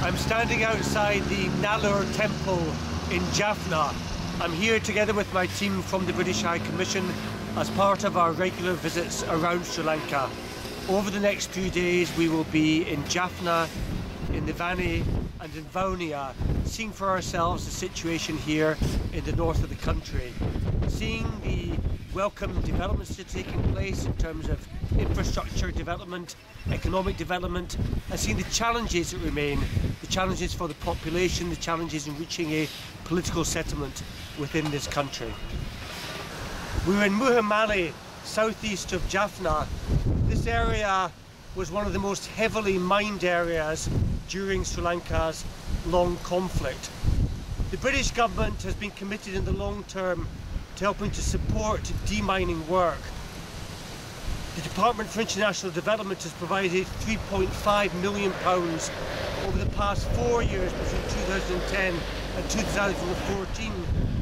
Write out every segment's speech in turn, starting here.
I'm standing outside the Nallur temple in Jaffna. I'm here together with my team from the British High Commission as part of our regular visits around Sri Lanka. Over the next few days we will be in Jaffna, in the Vani and in Vavuniya, seeing for ourselves the situation here in the north of the country, seeing the welcome developments that are taking place in terms of infrastructure development, economic development, and seeing the challenges that remain, the challenges for the population, the challenges in reaching a political settlement within this country. We were in Mullaitivu, southeast of Jaffna. This area was one of the most heavily mined areas during Sri Lanka's long conflict. The British government has been committed in the long term to helping to support demining work. The Department for International Development has provided £3.5 million over the past 4 years between 2010 and 2014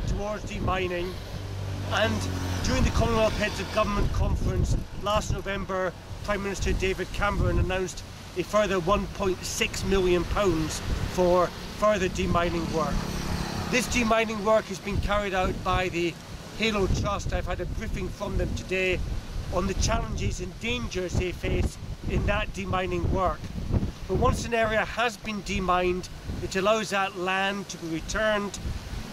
towards demining, and during the Commonwealth Heads of Government Conference last November, Prime Minister David Cameron announced a further £1.6 million for further demining work. This demining work has been carried out by the Halo Trust. I've had a briefing from them today on the challenges and dangers they face in that demining work. But once an area has been demined, it allows that land to be returned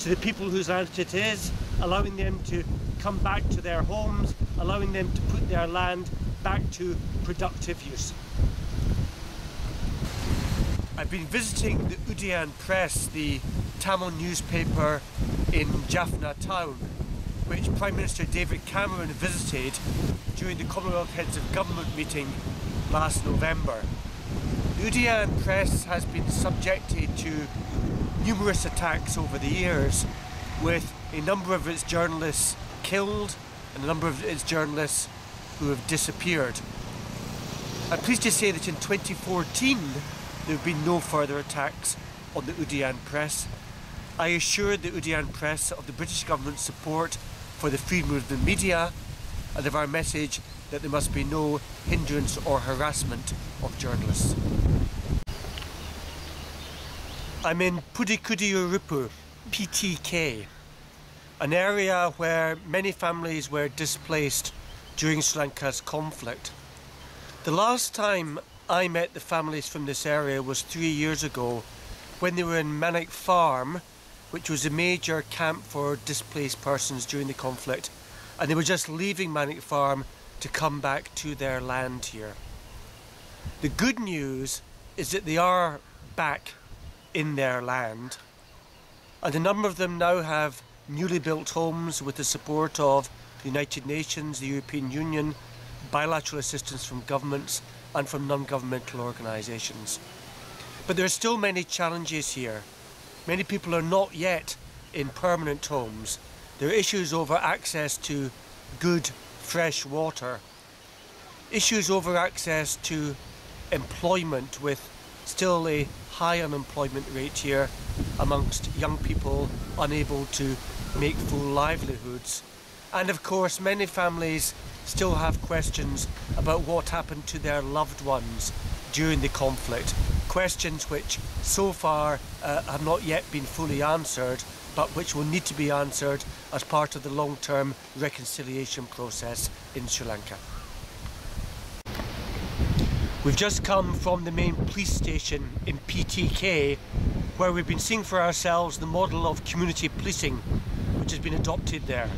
to the people whose land it is, allowing them to come back to their homes, allowing them to put their land back to productive use. I've been visiting the Udayan Press, the Tamil newspaper in Jaffna town, which Prime Minister David Cameron visited during the Commonwealth Heads of Government meeting last November. The Udayan Press has been subjected to numerous attacks over the years, with a number of its journalists killed and a number of its journalists who have disappeared. I'm pleased to say that in 2014 there have been no further attacks on the Udayan Press. I assured the Udayan Press of the British government's support for the freedom of the media and of our message that there must be no hindrance or harassment of journalists. I'm in Pudikudiyuripu, PTK, an area where many families were displaced during Sri Lanka's conflict. The last time I met the families from this area was 3 years ago, when they were in Manik Farm, which was a major camp for displaced persons during the conflict, and they were just leaving Manik Farm to come back to their land here. The good news is that they are back in their land, and a number of them now have newly built homes with the support of the United Nations, the European Union, bilateral assistance from governments and from non-governmental organisations. But there are still many challenges here. Many people are not yet in permanent homes. There are issues over access to good, fresh water. Issues over access to employment, with still a high unemployment rate here amongst young people unable to make full livelihoods. And of course, many families still have questions about what happened to their loved ones during the conflict. Questions which so far have not yet been fully answered, but which will need to be answered as part of the long-term reconciliation process in Sri Lanka. We've just come from the main police station in PTK, where we've been seeing for ourselves the model of community policing which has been adopted there.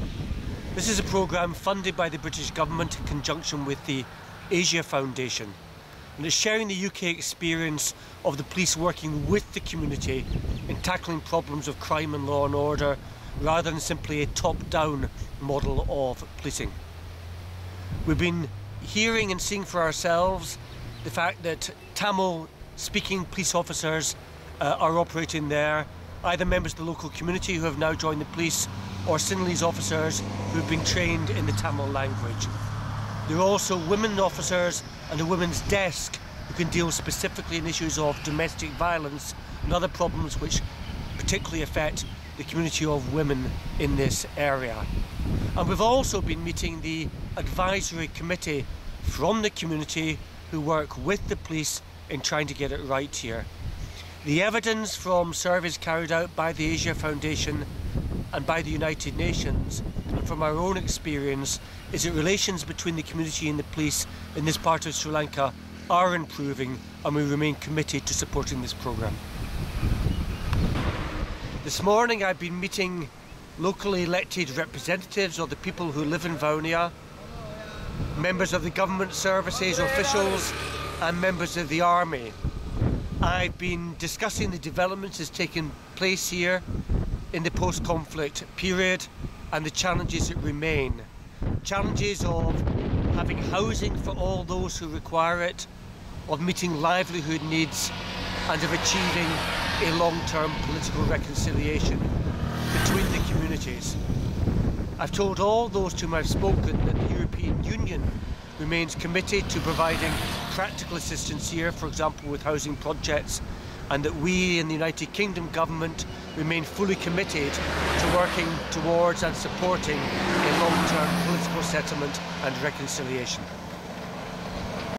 This is a programme funded by the British government in conjunction with the Asia Foundation, and it's sharing the UK experience of the police working with the community in tackling problems of crime and law and order, rather than simply a top-down model of policing. We've been hearing and seeing for ourselves the fact that Tamil-speaking police officers are operating there, either members of the local community who have now joined the police, or Sinhalese officers who have been trained in the Tamil language. There are also women officers and a women's desk who can deal specifically in issues of domestic violence and other problems which particularly affect the community of women in this area. And we've also been meeting the advisory committee from the community who work with the police in trying to get it right here. The evidence from surveys carried out by the Asia Foundation and by the United Nations, and from our own experience, is that relations between the community and the police in this part of Sri Lanka are improving, and we remain committed to supporting this programme. This morning I've been meeting locally elected representatives of the people who live in Vavuniya, members of the government services, officials and members of the army. I've been discussing the developments that's taken place here in the post-conflict period and the challenges that remain. Challenges of having housing for all those who require it, of meeting livelihood needs, and of achieving a long-term political reconciliation between the communities. I've told all those to whom I've spoken that the European Union remains committed to providing practical assistance here, for example with housing projects, and that we in the United Kingdom government remain fully committed to working towards and supporting a long-term political settlement and reconciliation.